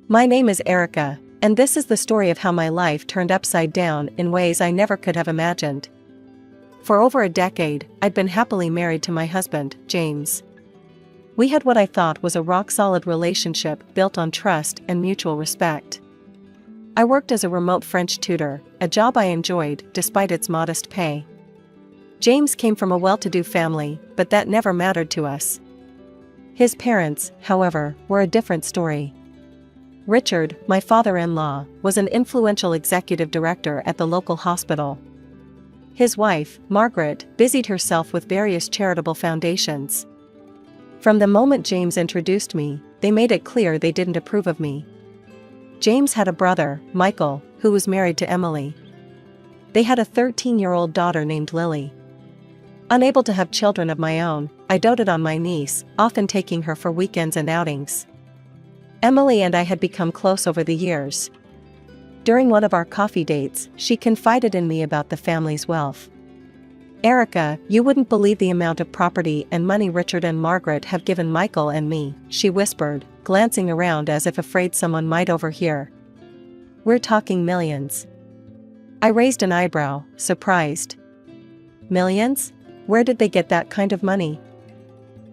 My name is Erica, and this is the story of how my life turned upside down in ways I never could have imagined. For over a decade, I'd been happily married to my husband, James. We had what I thought was a rock-solid relationship built on trust and mutual respect. I worked as a remote French tutor, a job I enjoyed despite its modest pay. James came from a well-to-do family, but that never mattered to us. His parents, however, were a different story. Richard, my father-in-law, was an influential executive director at the local hospital. His wife, Margaret, busied herself with various charitable foundations. From the moment James introduced me, they made it clear they didn't approve of me. James had a brother, Michael, who was married to Emily. They had a 13-year-old daughter named Lily. Unable to have children of my own, I doted on my niece, often taking her for weekends and outings. Emily and I had become close over the years. During one of our coffee dates, she confided in me about the family's wealth. "Erica, you wouldn't believe the amount of property and money Richard and Margaret have given Michael and me," she whispered, glancing around as if afraid someone might overhear. "We're talking millions." I raised an eyebrow, surprised. "Millions? Where did they get that kind of money?"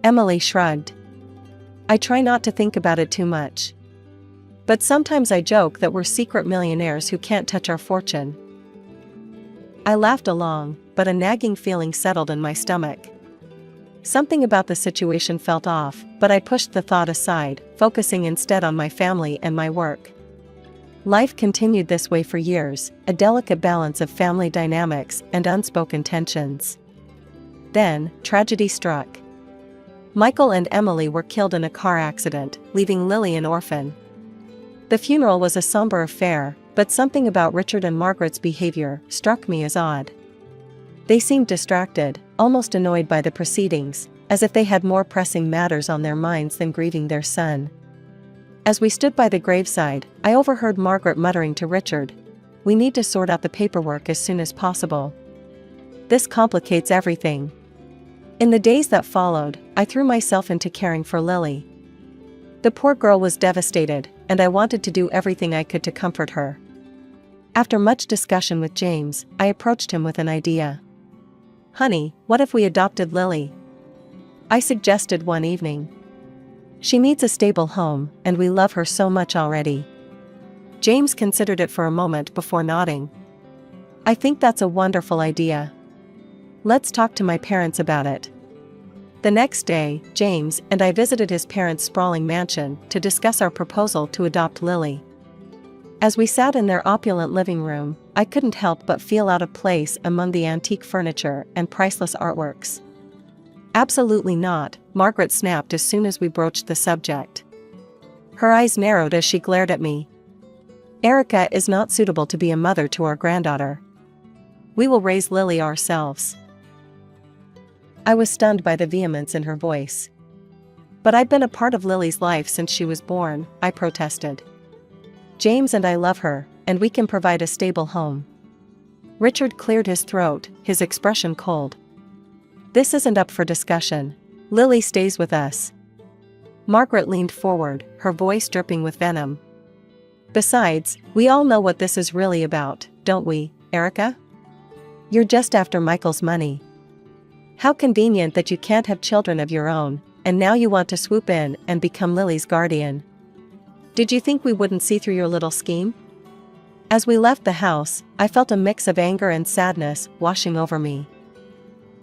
Emily shrugged. "I try not to think about it too much. But sometimes I joke that we're secret millionaires who can't touch our fortune." I laughed along, but a nagging feeling settled in my stomach. Something about the situation felt off, but I pushed the thought aside, focusing instead on my family and my work. Life continued this way for years, a delicate balance of family dynamics and unspoken tensions. Then, tragedy struck. Michael and Emily were killed in a car accident, leaving Lily an orphan. The funeral was a somber affair, but something about Richard and Margaret's behavior struck me as odd. They seemed distracted, almost annoyed by the proceedings, as if they had more pressing matters on their minds than grieving their son. As we stood by the graveside, I overheard Margaret muttering to Richard, "We need to sort out the paperwork as soon as possible. This complicates everything." In the days that followed, I threw myself into caring for Lily. The poor girl was devastated, and I wanted to do everything I could to comfort her. After much discussion with James, I approached him with an idea. "Honey, what if we adopted Lily?" I suggested one evening. "She needs a stable home, and we love her so much already." James considered it for a moment before nodding. "I think that's a wonderful idea. Let's talk to my parents about it." The next day, James and I visited his parents' sprawling mansion to discuss our proposal to adopt Lily. As we sat in their opulent living room, I couldn't help but feel out of place among the antique furniture and priceless artworks. "Absolutely not," Margaret snapped as soon as we broached the subject. Her eyes narrowed as she glared at me. "Erica is not suitable to be a mother to our granddaughter. We will raise Lily ourselves." I was stunned by the vehemence in her voice. "But I've been a part of Lily's life since she was born," I protested. "James and I love her, and we can provide a stable home." Richard cleared his throat, his expression cold. "This isn't up for discussion. Lily stays with us." Margaret leaned forward, her voice dripping with venom. "Besides, we all know what this is really about, don't we, Erica? You're just after Michael's money. How convenient that you can't have children of your own, and now you want to swoop in and become Lily's guardian. Did you think we wouldn't see through your little scheme?" As we left the house, I felt a mix of anger and sadness washing over me.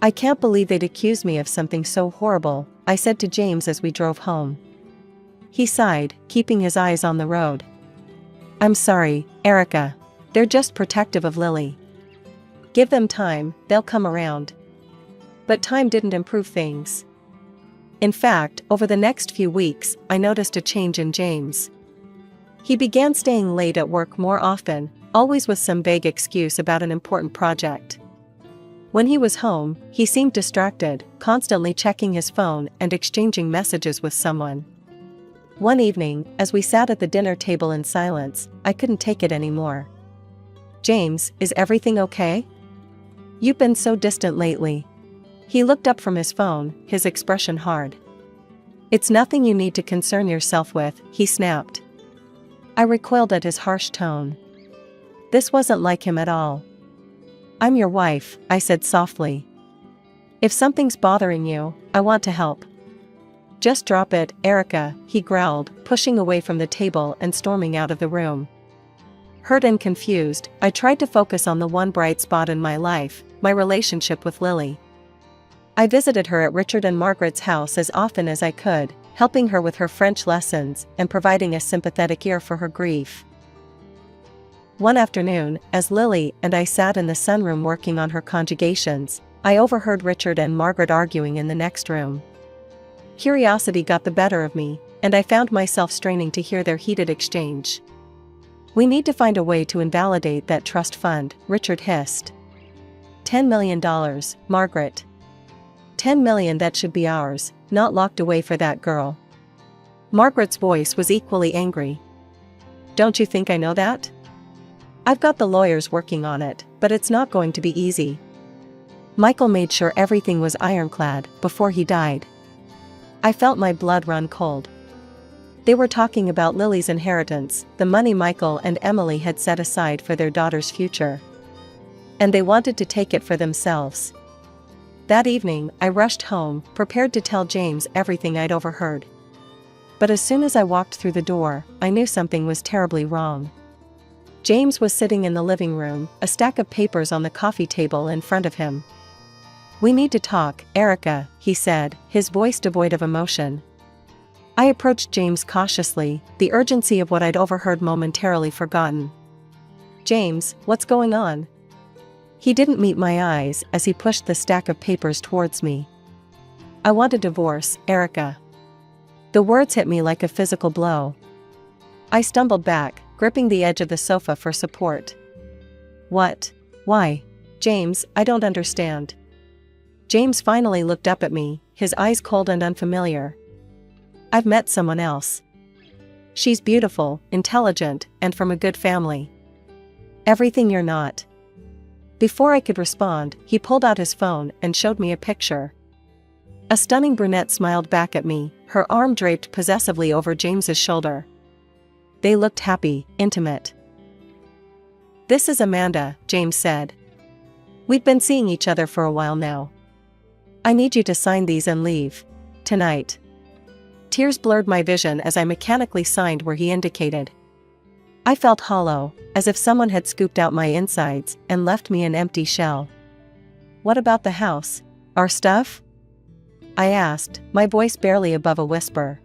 "I can't believe they'd accuse me of something so horrible," I said to James as we drove home. He sighed, keeping his eyes on the road. "I'm sorry, Erica. They're just protective of Lily. Give them time, they'll come around." But time didn't improve things. In fact, over the next few weeks, I noticed a change in James. He began staying late at work more often, always with some vague excuse about an important project. When he was home, he seemed distracted, constantly checking his phone and exchanging messages with someone. One evening, as we sat at the dinner table in silence, I couldn't take it anymore. "James, is everything okay? You've been so distant lately." He looked up from his phone, his expression hard. "It's nothing you need to concern yourself with," he snapped. I recoiled at his harsh tone. This wasn't like him at all. I'm your wife, I said softly. If something's bothering you, I want to help. Just drop it, Erica, he growled, pushing away from the table and storming out of the room. Hurt and confused, I tried to focus on the one bright spot in my life, my relationship with Lily. I visited her at Richard and Margaret's house as often as I could, helping her with her French lessons and providing a sympathetic ear for her grief. One afternoon, as Lily and I sat in the sunroom working on her conjugations, I overheard Richard and Margaret arguing in the next room. Curiosity got the better of me, and I found myself straining to hear their heated exchange. We need to find a way to invalidate that trust fund, Richard hissed. $10 million, Margaret. $10 million that should be ours, not locked away for that girl. Margaret's voice was equally angry. Don't you think I know that? I've got the lawyers working on it, but it's not going to be easy. Michael made sure everything was ironclad before he died. I felt my blood run cold. They were talking about Lily's inheritance, the money Michael and Emily had set aside for their daughter's future. And they wanted to take it for themselves. That evening, I rushed home, prepared to tell James everything I'd overheard. But as soon as I walked through the door, I knew something was terribly wrong. James was sitting in the living room, a stack of papers on the coffee table in front of him. We need to talk, Erica, he said, his voice devoid of emotion. I approached James cautiously, the urgency of what I'd overheard momentarily forgotten. James, what's going on? He didn't meet my eyes as he pushed the stack of papers towards me. I want a divorce, Erica. The words hit me like a physical blow. I stumbled back, gripping the edge of the sofa for support. What? Why? James, I don't understand. James finally looked up at me, his eyes cold and unfamiliar. I've met someone else. She's beautiful, intelligent, and from a good family. Everything you're not. Before I could respond, he pulled out his phone and showed me a picture. A stunning brunette smiled back at me, her arm draped possessively over James's shoulder. They looked happy, intimate. This is Amanda, James said. We've been seeing each other for a while now. I need you to sign these and leave. Tonight. Tears blurred my vision as I mechanically signed where he indicated. I felt hollow, as if someone had scooped out my insides and left me an empty shell. What about the house? Our stuff? I asked, my voice barely above a whisper.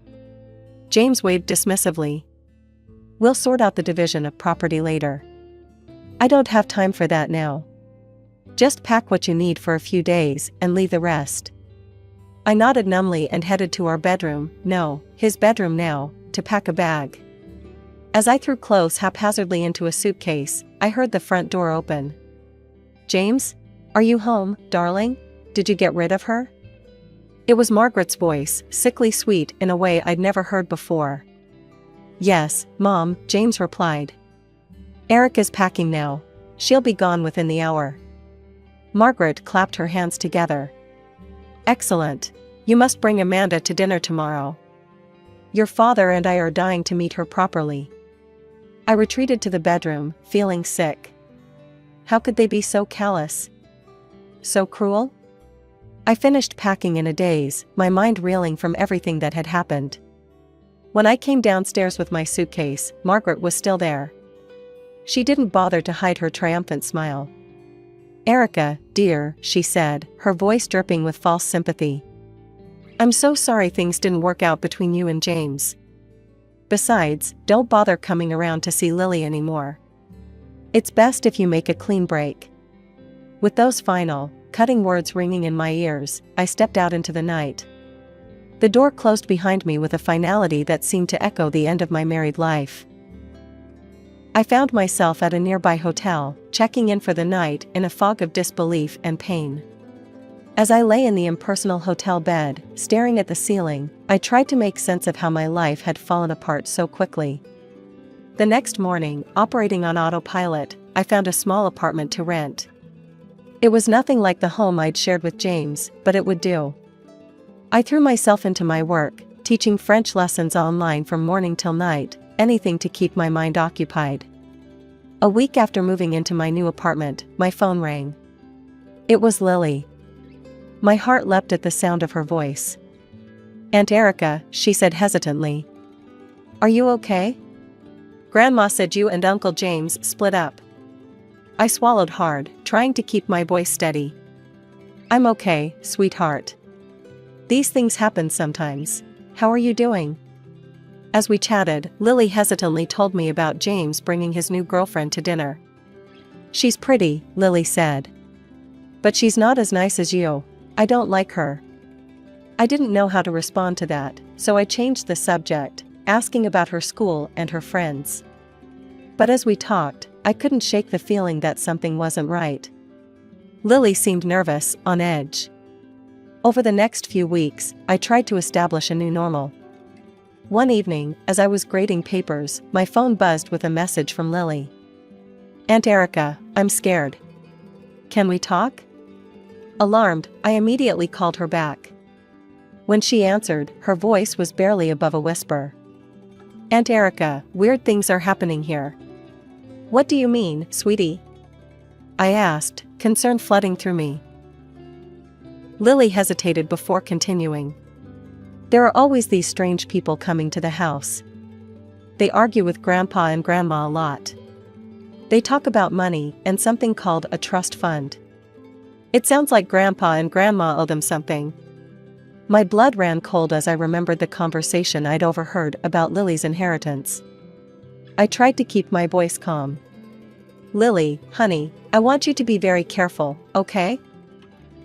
James waved dismissively. We'll sort out the division of property later. I don't have time for that now. Just pack what you need for a few days and leave the rest. I nodded numbly and headed to our bedroom, no, his bedroom now, to pack a bag. As I threw clothes haphazardly into a suitcase, I heard the front door open. James? Are you home, darling? Did you get rid of her? It was Margaret's voice, sickly sweet in a way I'd never heard before. Yes, Mom, James replied. Erica's packing now. She'll be gone within the hour. Margaret clapped her hands together. Excellent. You must bring Amanda to dinner tomorrow. Your father and I are dying to meet her properly. I retreated to the bedroom, feeling sick. How could they be so callous? So cruel? I finished packing in a daze, my mind reeling from everything that had happened. When I came downstairs with my suitcase, Margaret was still there. She didn't bother to hide her triumphant smile. Erica, dear, she said, her voice dripping with false sympathy. I'm so sorry things didn't work out between you and James. Besides, don't bother coming around to see Lily anymore. It's best if you make a clean break. With those final, cutting words ringing in my ears, I stepped out into the night. The door closed behind me with a finality that seemed to echo the end of my married life. I found myself at a nearby hotel, checking in for the night in a fog of disbelief and pain. As I lay in the impersonal hotel bed, staring at the ceiling, I tried to make sense of how my life had fallen apart so quickly. The next morning, operating on autopilot, I found a small apartment to rent. It was nothing like the home I'd shared with James, but it would do. I threw myself into my work, teaching French lessons online from morning till night, anything to keep my mind occupied. A week after moving into my new apartment, my phone rang. It was Lily. My heart leapt at the sound of her voice. "Aunt Erica," she said hesitantly. "Are you okay? Grandma said you and Uncle James split up." I swallowed hard, trying to keep my voice steady. "I'm okay, sweetheart. These things happen sometimes. How are you doing?" As we chatted, Lily hesitantly told me about James bringing his new girlfriend to dinner. "She's pretty," Lily said. "But she's not as nice as you. I don't like her." I didn't know how to respond to that, so I changed the subject, asking about her school and her friends. But as we talked, I couldn't shake the feeling that something wasn't right. Lily seemed nervous, on edge. Over the next few weeks, I tried to establish a new normal. One evening, as I was grading papers, my phone buzzed with a message from Lily. "Aunt Erica, I'm scared. Can we talk?" Alarmed, I immediately called her back. When she answered, her voice was barely above a whisper. "Aunt Erica, weird things are happening here." "What do you mean, sweetie?" I asked, concern flooding through me. Lily hesitated before continuing. "There are always these strange people coming to the house. They argue with Grandpa and Grandma a lot. They talk about money and something called a trust fund. It sounds like Grandpa and Grandma owe them something." My blood ran cold as I remembered the conversation I'd overheard about Lily's inheritance. I tried to keep my voice calm. "Lily, honey, I want you to be very careful, okay?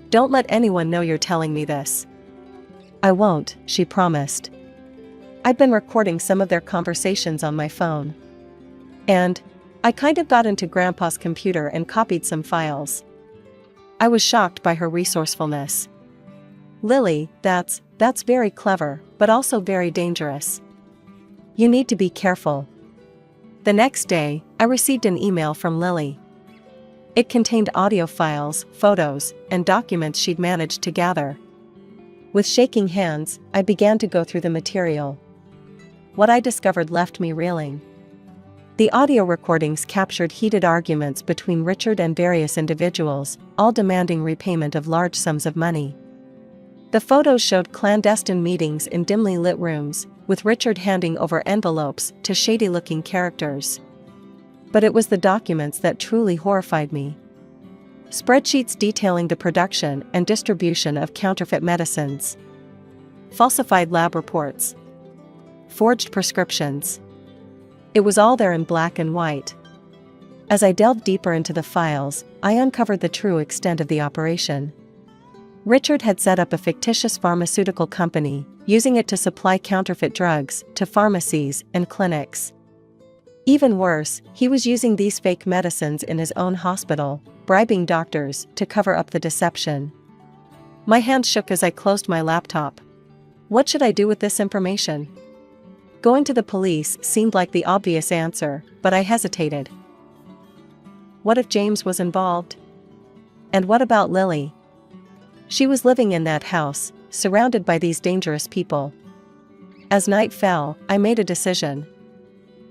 Don't let anyone know you're telling me this." "I won't," she promised. I'd been recording some of their conversations on my phone. And I kind of got into Grandpa's computer and copied some files. I was shocked by her resourcefulness. "Lily, that's very clever, but also very dangerous. You need to be careful." The next day, I received an email from Lily. It contained audio files, photos, and documents she'd managed to gather. With shaking hands, I began to go through the material. What I discovered left me reeling. The audio recordings captured heated arguments between Richard and various individuals, all demanding repayment of large sums of money. The photos showed clandestine meetings in dimly lit rooms, with Richard handing over envelopes to shady-looking characters. But it was the documents that truly horrified me. Spreadsheets detailing the production and distribution of counterfeit medicines. Falsified lab reports. Forged prescriptions. It was all there in black and white. As I delved deeper into the files, I uncovered the true extent of the operation. Richard had set up a fictitious pharmaceutical company, using it to supply counterfeit drugs to pharmacies and clinics. Even worse, he was using these fake medicines in his own hospital, bribing doctors to cover up the deception. My hands shook as I closed my laptop. What should I do with this information? Going to the police seemed like the obvious answer, but I hesitated. What if James was involved? And what about Lily? She was living in that house, surrounded by these dangerous people. As night fell, I made a decision.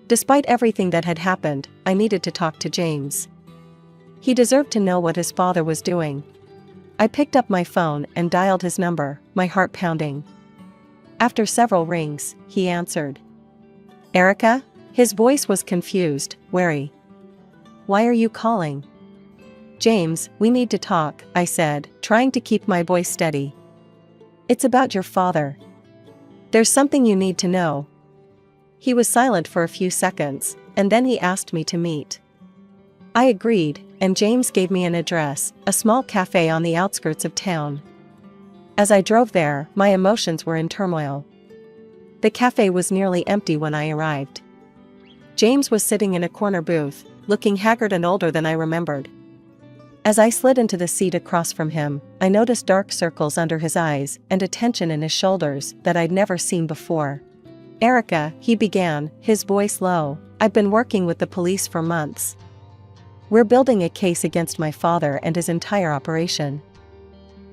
Despite everything that had happened, I needed to talk to James. He deserved to know what his father was doing. I picked up my phone and dialed his number, my heart pounding. After several rings, he answered. "Erica?" His voice was confused, wary. "Why are you calling?" "James, we need to talk," I said, trying to keep my voice steady. "It's about your father. There's something you need to know." He was silent for a few seconds, and then he asked me to meet. I agreed, and James gave me an address, a small cafe on the outskirts of town. As I drove there, my emotions were in turmoil. The cafe was nearly empty when I arrived. James was sitting in a corner booth, looking haggard and older than I remembered. As I slid into the seat across from him, I noticed dark circles under his eyes and a tension in his shoulders that I'd never seen before. "Erica," he began, his voice low, "I've been working with the police for months. We're building a case against my father and his entire operation."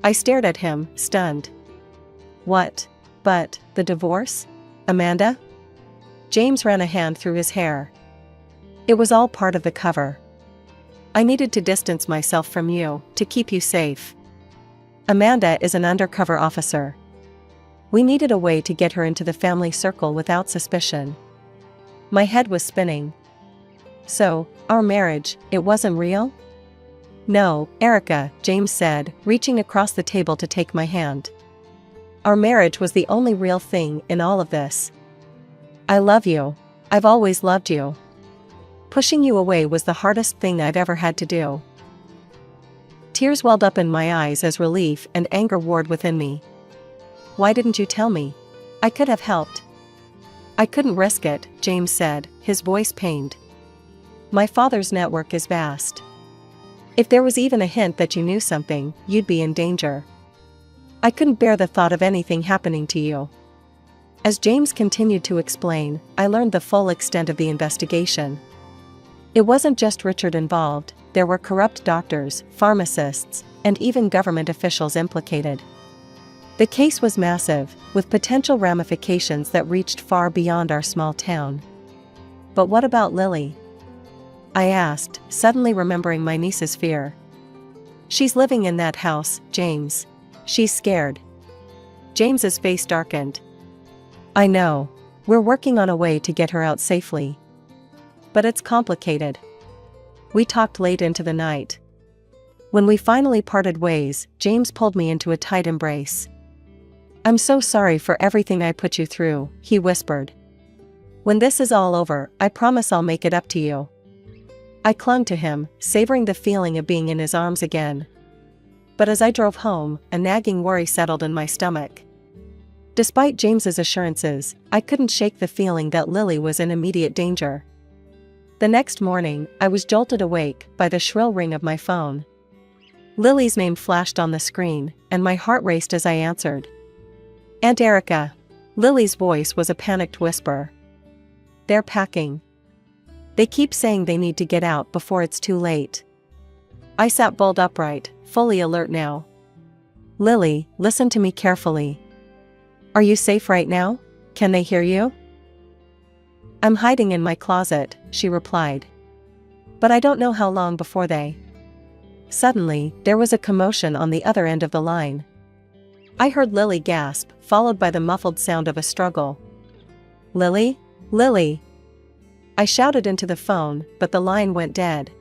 I stared at him, stunned. "What? But, the divorce? Amanda?" James ran a hand through his hair. It was all part of the cover. I needed to distance myself from you, to keep you safe. Amanda is an undercover officer. We needed a way to get her into the family circle without suspicion. My head was spinning. So, our marriage, it wasn't real? No, Erica, James said, reaching across the table to take my hand. Our marriage was the only real thing in all of this. I love you. I've always loved you. Pushing you away was the hardest thing I've ever had to do. Tears welled up in my eyes as relief and anger warred within me. Why didn't you tell me? I could have helped. I couldn't risk it, James said, his voice pained. My father's network is vast. If there was even a hint that you knew something, you'd be in danger. I couldn't bear the thought of anything happening to you. As James continued to explain, I learned the full extent of the investigation. It wasn't just Richard involved, there were corrupt doctors, pharmacists, and even government officials implicated. The case was massive, with potential ramifications that reached far beyond our small town. But what about Lily? I asked, suddenly remembering my niece's fear. She's living in that house, James. She's scared. James's face darkened. I know. We're working on a way to get her out safely. But it's complicated. We talked late into the night. When we finally parted ways, James pulled me into a tight embrace. I'm so sorry for everything I put you through, he whispered. When this is all over, I promise I'll make it up to you. I clung to him, savoring the feeling of being in his arms again. But as I drove home, a nagging worry settled in my stomach. Despite James's assurances, I couldn't shake the feeling that Lily was in immediate danger. The next morning, I was jolted awake by the shrill ring of my phone. Lily's name flashed on the screen, and my heart raced as I answered. Aunt Erica. Lily's voice was a panicked whisper. They're packing. They keep saying they need to get out before it's too late. I sat bolt upright, fully alert now. Lily, listen to me carefully. Are you safe right now? Can they hear you? I'm hiding in my closet, she replied. But I don't know how long before they. Suddenly, there was a commotion on the other end of the line. I heard Lily gasp, followed by the muffled sound of a struggle. Lily? Lily! I shouted into the phone, but the line went dead.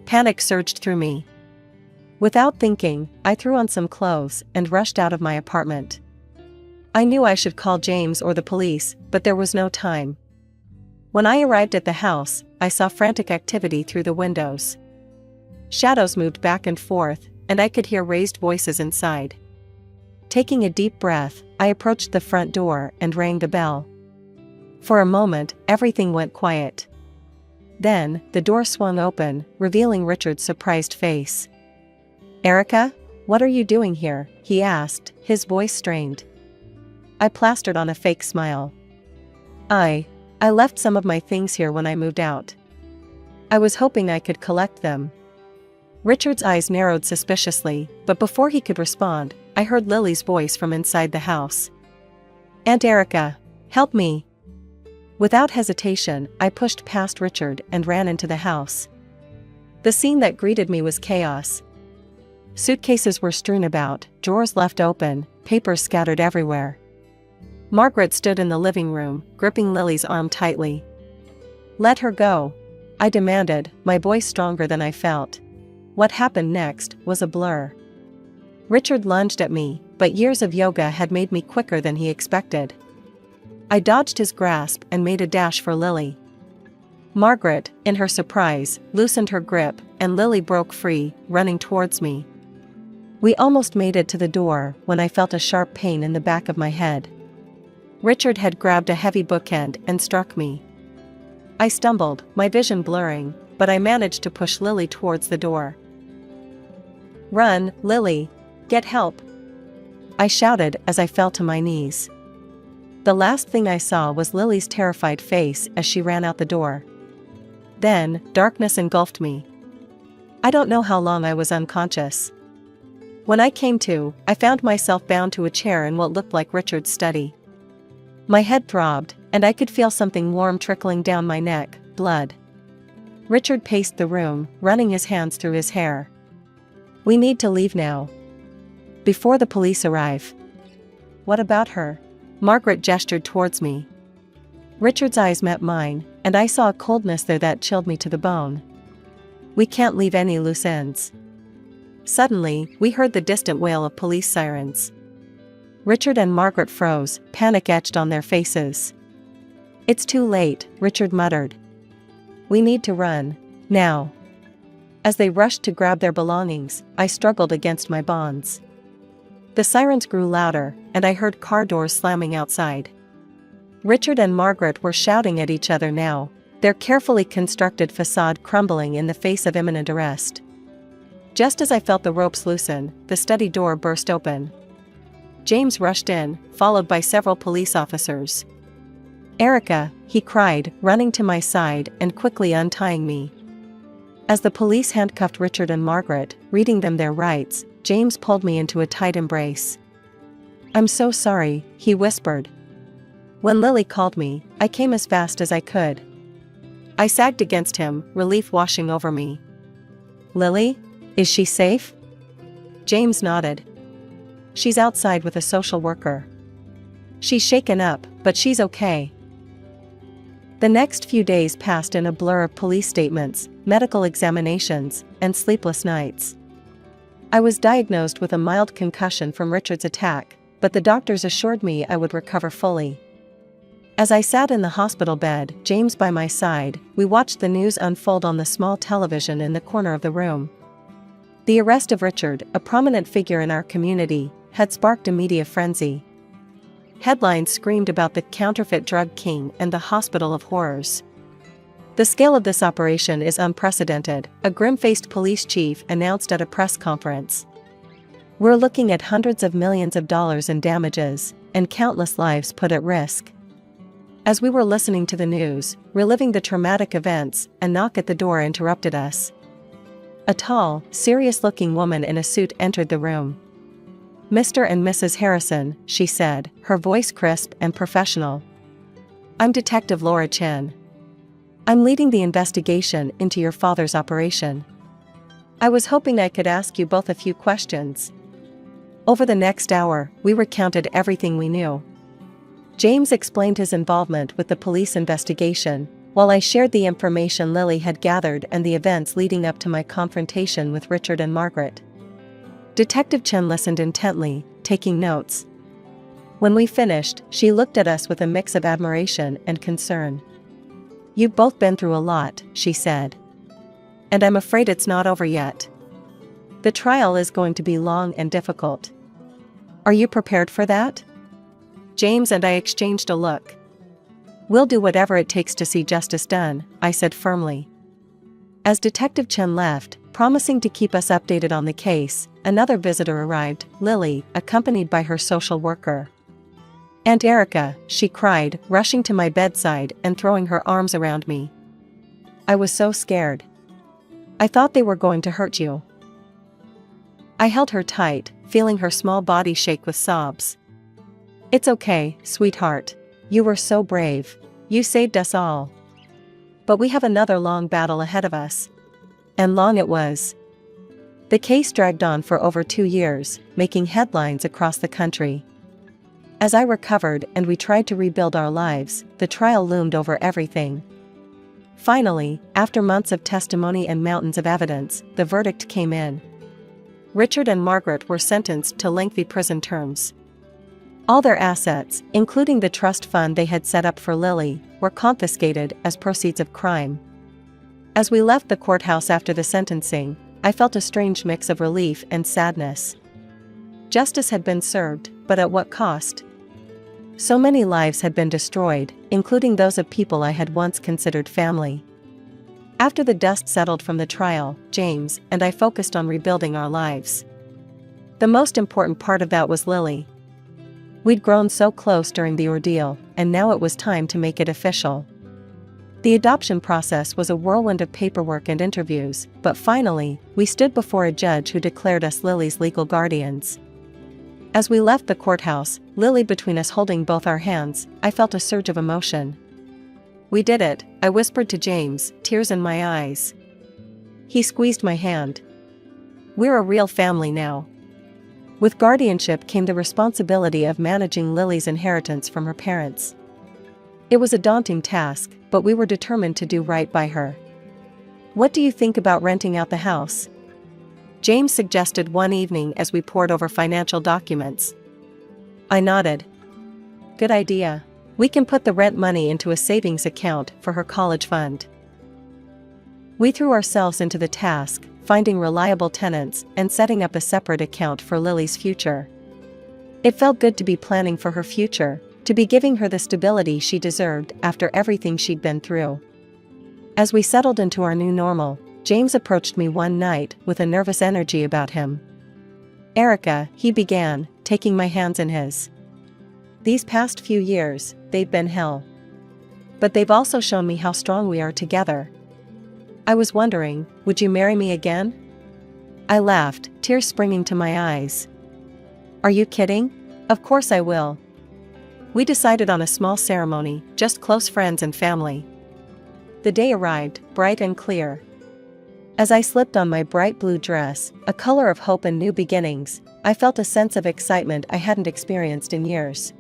Panic surged through me. Without thinking, I threw on some clothes and rushed out of my apartment. I knew I should call James or the police, but there was no time. When I arrived at the house, I saw frantic activity through the windows. Shadows moved back and forth, and I could hear raised voices inside. Taking a deep breath, I approached the front door and rang the bell. For a moment, everything went quiet. Then, the door swung open, revealing Richard's surprised face. Erica, what are you doing here? He asked, his voice strained. I plastered on a fake smile. I left some of my things here when I moved out. I was hoping I could collect them. Richard's eyes narrowed suspiciously, but before he could respond, I heard Lily's voice from inside the house. Aunt Erica, help me. Without hesitation, I pushed past Richard and ran into the house. The scene that greeted me was chaos. Suitcases were strewn about, drawers left open, papers scattered everywhere. Margaret stood in the living room, gripping Lily's arm tightly. Let her go, I demanded, my voice stronger than I felt. What happened next was a blur. Richard lunged at me, but years of yoga had made me quicker than he expected. I dodged his grasp and made a dash for Lily. Margaret, in her surprise, loosened her grip, and Lily broke free, running towards me. We almost made it to the door when I felt a sharp pain in the back of my head. Richard had grabbed a heavy bookend and struck me. I stumbled, my vision blurring, but I managed to push Lily towards the door. Run, Lily! Get help! I shouted as I fell to my knees. The last thing I saw was Lily's terrified face as she ran out the door. Then, darkness engulfed me. I don't know how long I was unconscious. When I came to, I found myself bound to a chair in what looked like Richard's study. My head throbbed, and I could feel something warm trickling down my neck, blood. Richard paced the room, running his hands through his hair. "We need to leave now. Before the police arrive." "What about her?" Margaret gestured towards me. Richard's eyes met mine, and I saw a coldness there that chilled me to the bone. "We can't leave any loose ends." Suddenly, we heard the distant wail of police sirens. Richard and Margaret froze, panic etched on their faces. "It's too late," Richard muttered. "We need to run. Now." As they rushed to grab their belongings, I struggled against my bonds. The sirens grew louder, and I heard car doors slamming outside. Richard and Margaret were shouting at each other now, their carefully constructed facade crumbling in the face of imminent arrest. Just as I felt the ropes loosen, the study door burst open. James rushed in, followed by several police officers. "Erica," he cried, running to my side and quickly untying me. As the police handcuffed Richard and Margaret, reading them their rights, James pulled me into a tight embrace. "I'm so sorry," he whispered. "When Lily called me, I came as fast as I could." I sagged against him, relief washing over me. "Lily? Is she safe?" James nodded. "She's outside with a social worker. She's shaken up, but she's okay." The next few days passed in a blur of police statements, medical examinations, and sleepless nights. I was diagnosed with a mild concussion from Richard's attack, but the doctors assured me I would recover fully. As I sat in the hospital bed, James by my side, we watched the news unfold on the small television in the corner of the room. The arrest of Richard, a prominent figure in our community, had sparked a media frenzy. Headlines screamed about the counterfeit drug king and the hospital of horrors. "The scale of this operation is unprecedented," a grim-faced police chief announced at a press conference. "We're looking at hundreds of millions of dollars in damages, and countless lives put at risk." As we were listening to the news, reliving the traumatic events, a knock at the door interrupted us. A tall, serious-looking woman in a suit entered the room. "Mr. and Mrs. Harrison," she said, her voice crisp and professional. "I'm Detective Laura Chen. I'm leading the investigation into your father's operation. I was hoping I could ask you both a few questions." Over the next hour, we recounted everything we knew. James explained his involvement with the police investigation, while I shared the information Lily had gathered and the events leading up to my confrontation with Richard and Margaret. Detective Chen listened intently, taking notes. When we finished, she looked at us with a mix of admiration and concern. "You've both been through a lot," she said. "And I'm afraid it's not over yet. The trial is going to be long and difficult. Are you prepared for that?" James and I exchanged a look. "We'll do whatever it takes to see justice done," I said firmly. As Detective Chen left, promising to keep us updated on the case, another visitor arrived, Lily, accompanied by her social worker. "Aunt Erica," she cried, rushing to my bedside and throwing her arms around me. I was so scared. "I thought they were going to hurt you." I held her tight, feeling her small body shake with sobs. "It's okay, sweetheart. You were so brave. You saved us all. But we have another long battle ahead of us." And long it was. The case dragged on for over 2 years, making headlines across the country. As I recovered and we tried to rebuild our lives, the trial loomed over everything. Finally, after months of testimony and mountains of evidence, the verdict came in. Richard and Margaret were sentenced to lengthy prison terms. All their assets, including the trust fund they had set up for Lily, were confiscated as proceeds of crime. As we left the courthouse after the sentencing, I felt a strange mix of relief and sadness. Justice had been served, but at what cost? So many lives had been destroyed, including those of people I had once considered family. After the dust settled from the trial, James and I focused on rebuilding our lives. The most important part of that was Lily. We'd grown so close during the ordeal, and now it was time to make it official. The adoption process was a whirlwind of paperwork and interviews, but finally, we stood before a judge who declared us Lily's legal guardians. As we left the courthouse, Lily between us holding both our hands, I felt a surge of emotion. "We did it," I whispered to James, tears in my eyes. He squeezed my hand. "We're a real family now." With guardianship came the responsibility of managing Lily's inheritance from her parents. It was a daunting task, but we were determined to do right by her. "What do you think about renting out the house?" James suggested one evening as we pored over financial documents. I nodded. "Good idea. We can put the rent money into a savings account for her college fund." We threw ourselves into the task, finding reliable tenants and setting up a separate account for Lily's future. It felt good to be planning for her future, to be giving her the stability she deserved after everything she'd been through. As we settled into our new normal, James approached me one night with a nervous energy about him. "Erica," he began, taking my hands in his. "These past few years, they've been hell. But they've also shown me how strong we are together. I was wondering, would you marry me again?" I laughed, tears springing to my eyes. "Are you kidding? Of course I will." We decided on a small ceremony, just close friends and family. The day arrived, bright and clear. As I slipped on my bright blue dress, a color of hope and new beginnings, I felt a sense of excitement I hadn't experienced in years.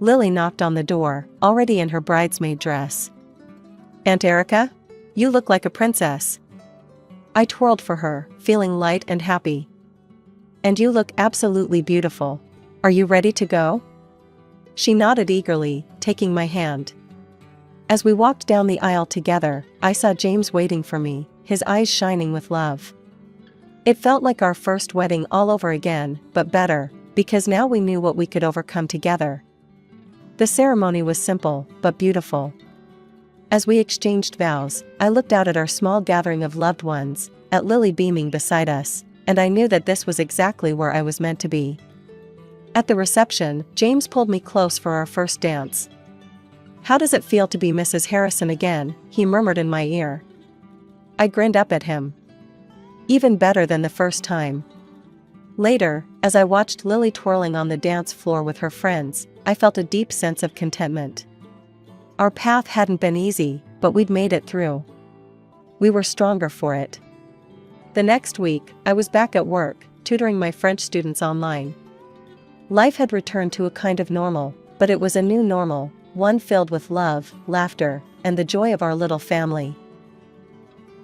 Lily knocked on the door, already in her bridesmaid dress. "Aunt Erica? You look like a princess." I twirled for her, feeling light and happy. "And you look absolutely beautiful. Are you ready to go?" She nodded eagerly, taking my hand. As we walked down the aisle together, I saw James waiting for me, his eyes shining with love. It felt like our first wedding all over again, but better, because now we knew what we could overcome together. The ceremony was simple, but beautiful. As we exchanged vows, I looked out at our small gathering of loved ones, at Lily beaming beside us, and I knew that this was exactly where I was meant to be. At the reception, James pulled me close for our first dance. "How does it feel to be Mrs. Harrison again?" he murmured in my ear. I grinned up at him. "Even better than the first time." Later, as I watched Lily twirling on the dance floor with her friends, I felt a deep sense of contentment. Our path hadn't been easy, but we'd made it through. We were stronger for it. The next week, I was back at work, tutoring my French students online. Life had returned to a kind of normal, but it was a new normal, one filled with love, laughter, and the joy of our little family.